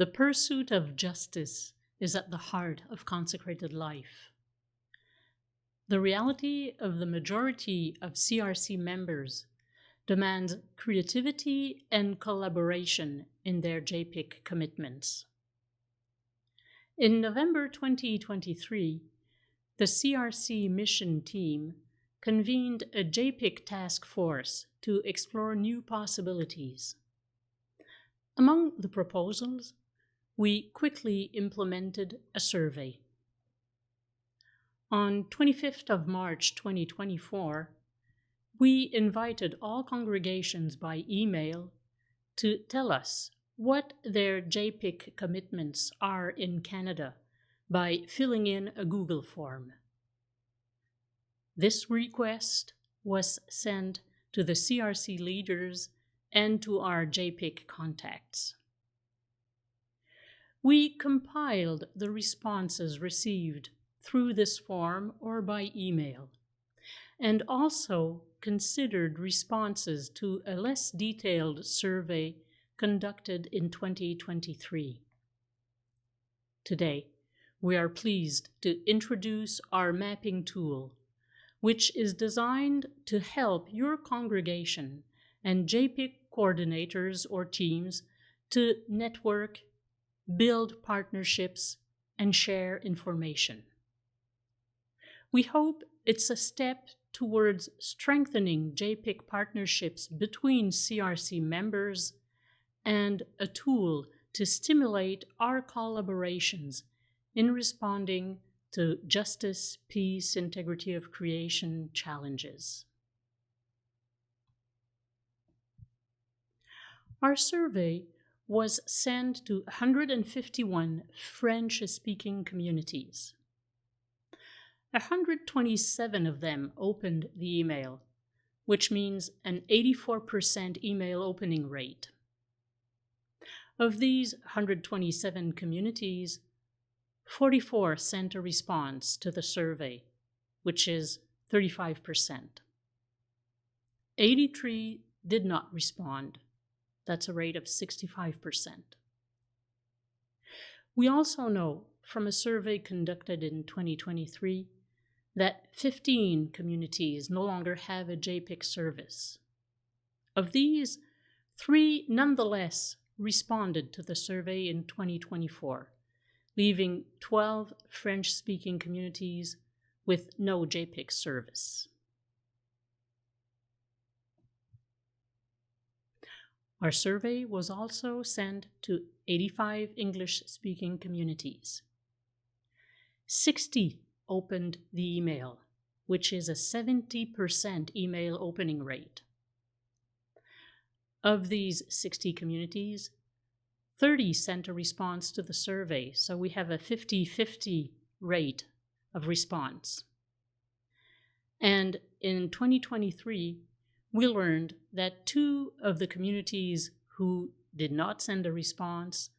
The pursuit of justice is at the heart of consecrated life. The reality of the majority of CRC members demands creativity and collaboration in their jpic commitments. In November 2023, the CRC mission team convened a jpic task force to explore new possibilities. Among the proposals, we quickly implemented a survey. On 25th of March 2024, we invited all congregations by email to tell us what their jpic commitments are in Canada by filling in a Google form. This request was sent to the CRC leaders and to our jpic contacts. We compiled the responses received through this form or by email, and also considered responses to a less detailed survey conducted in 2023. Today, we are pleased to introduce our mapping tool, which is designed to help your congregation and jpic coordinators or teams to network, build partnerships, and share information. We hope it's a step towards strengthening jpic partnerships between CRC members and a tool to stimulate our collaborations in responding to justice, peace, integrity of creation challenges. Our survey was sent to 151 French-speaking communities. 127 of them opened the email, which means an 84% email opening rate. Of these 127 communities, 44 sent a response to the survey, which is 35%. 83 did not respond. That's a rate of 65%. We also know from a survey conducted in 2023 that 15 communities no longer have a jpic service. Of these, 3 nonetheless responded to the survey in 2024, leaving 12 French-speaking communities with no jpic service. Our survey was also sent to 85 English-speaking communities. 60 opened the email, which is a 70% email opening rate. Of these 60 communities, 30 sent a response to the survey, so we have a 50-50 rate of response. And in 2023, we learned that 2 of the communities who did not send a response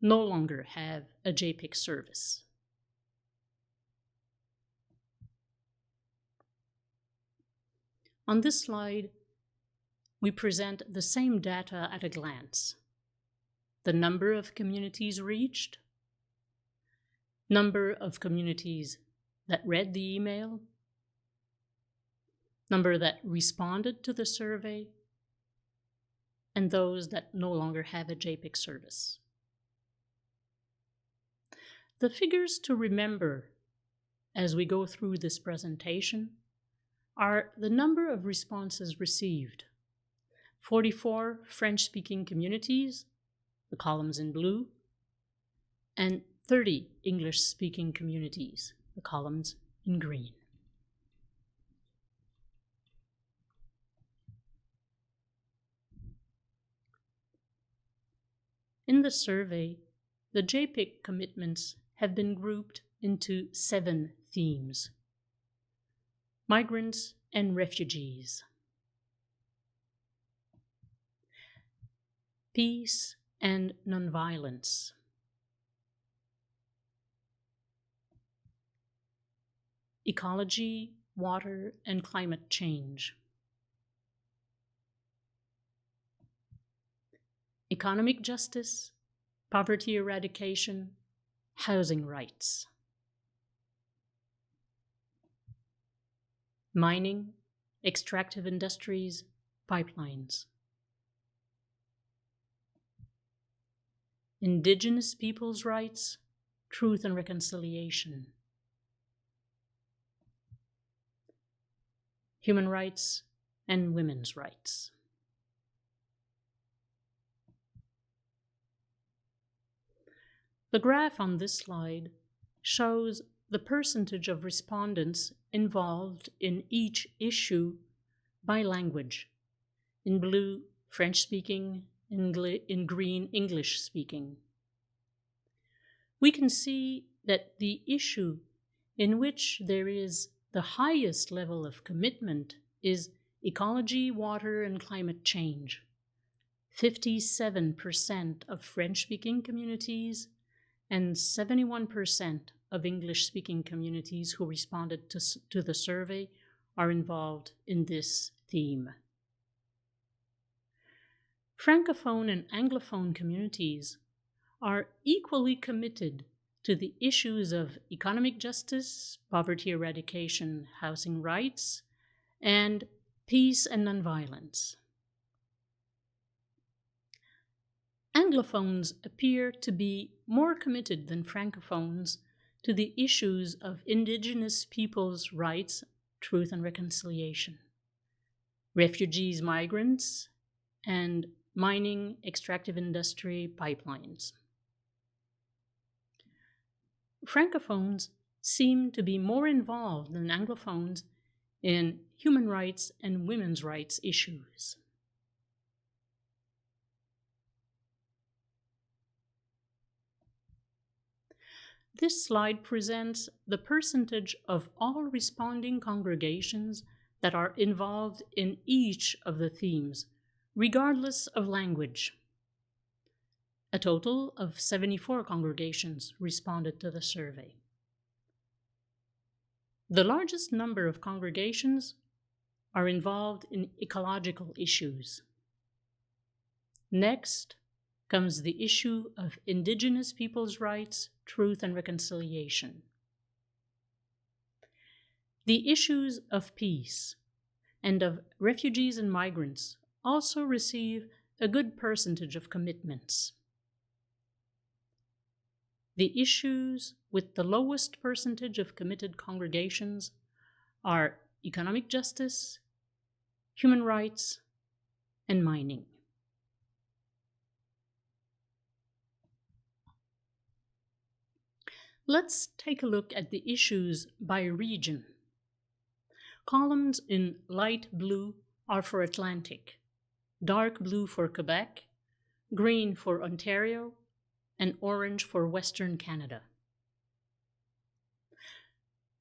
no longer have a jpic service. On this slide, we present the same data at a glance. The number of communities reached, number of communities that read the email, number that responded to the survey, and those that no longer have a jpic service. The figures to remember as we go through this presentation are the number of responses received. 44 French-speaking communities, the columns in blue, and 30 English-speaking communities, the columns in green. In the survey, the jpic commitments have been grouped into 7 themes: migrants and refugees, peace and nonviolence, ecology, water, and climate change, economic justice, poverty eradication, housing rights. Mining, extractive industries, pipelines. Indigenous peoples' rights, truth and reconciliation. Human rights and women's rights. The graph on this slide shows the percentage of respondents involved in each issue by language. In blue, French-speaking, in green, English-speaking. We can see that the issue in which there is the highest level of commitment is ecology, water, and climate change. 57% of French-speaking communities and 71% of English-speaking communities who responded to the survey are involved in this theme. Francophone and Anglophone communities are equally committed to the issues of economic justice, poverty eradication, housing rights, and peace and nonviolence. Anglophones appear to be more committed than Francophones to the issues of Indigenous peoples' rights, truth and reconciliation, refugees, migrants, and mining, extractive industry, pipelines. Francophones seem to be more involved than Anglophones in human rights and women's rights issues. This slide presents the percentage of all responding congregations that are involved in each of the themes, regardless of language. A total of 74 congregations responded to the survey. The largest number of congregations are involved in ecological issues. Next comes the issue of Indigenous peoples' rights, truth and reconciliation. The issues of peace and of refugees and migrants also receive a good percentage of commitments. The issues with the lowest percentage of committed congregations are economic justice, human rights, and mining. Let's take a look at the issues by region. Columns in light blue are for Atlantic, dark blue for Quebec, green for Ontario, and orange for Western Canada.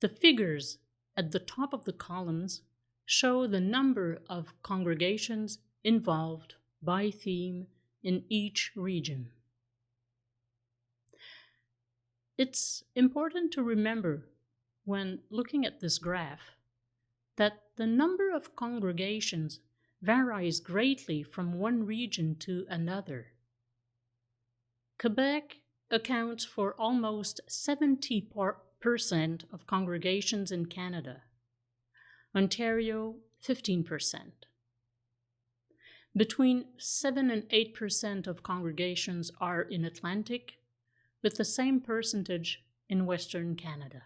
The figures at the top of the columns show the number of congregations involved by theme in each region. It's important to remember when looking at this graph that the number of congregations varies greatly from one region to another. Quebec accounts for almost 70% of congregations in Canada. Ontario, 15%. Between 7 and 8% of congregations are in Atlantic, with the same percentage in Western Canada.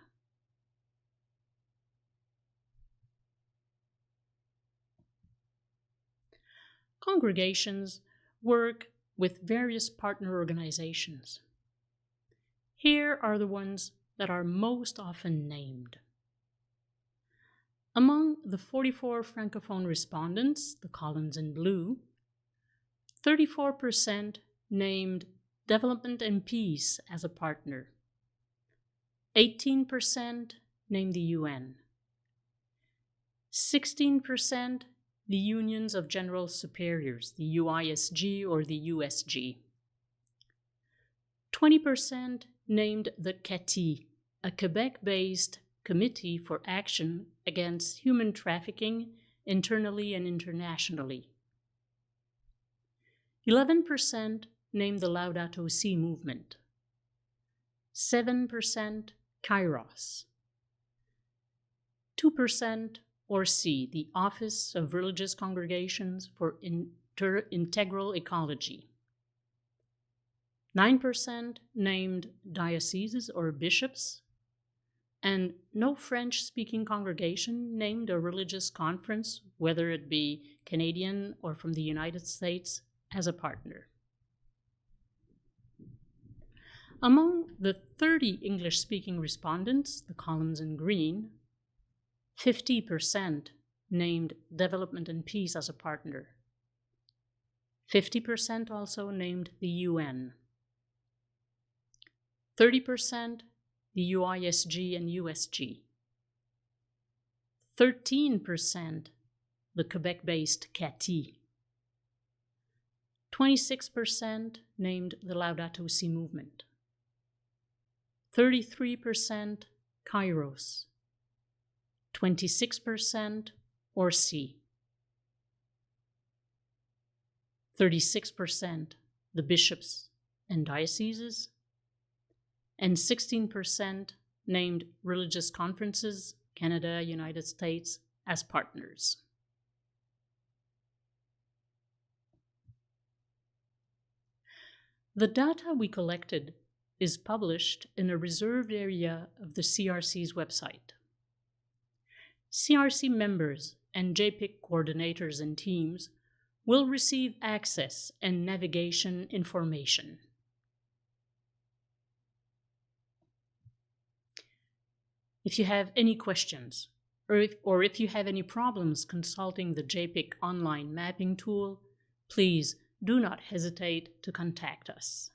Congregations work with various partner organizations. Here are the ones that are most often named. Among the 44 Francophone respondents, the columns in blue, 34% named Development and Peace as a partner. 18% named the UN. 16% the Unions of General Superiors, the UISG or the USG. 20% named the CATI, a Quebec-based Committee for Action Against Human Trafficking internally and internationally. 11% named the Laudato Si movement. 7% Kairos. 2% or C, the Office of Religious Congregations for Integral Ecology. 9% named dioceses or bishops, and no French-speaking congregation named a religious conference, whether it be Canadian or from the United States, as a partner. Among the 30 English-speaking respondents, the columns in green, 50% named Development and Peace as a partner. 50% also named the UN. 30% the UISG and USG. 13% the Quebec-based CATI. 26% named the Laudato Si movement. 33% Kairos. 26% or C. 36% the bishops and dioceses, and 16% named religious conferences, Canada, United States, as partners. The data we collected is published in a reserved area of the CRC's website. CRC members and jpic coordinators and teams will receive access and navigation information. If you have any questions, or if you have any problems consulting the jpic online mapping tool, please do not hesitate to contact us.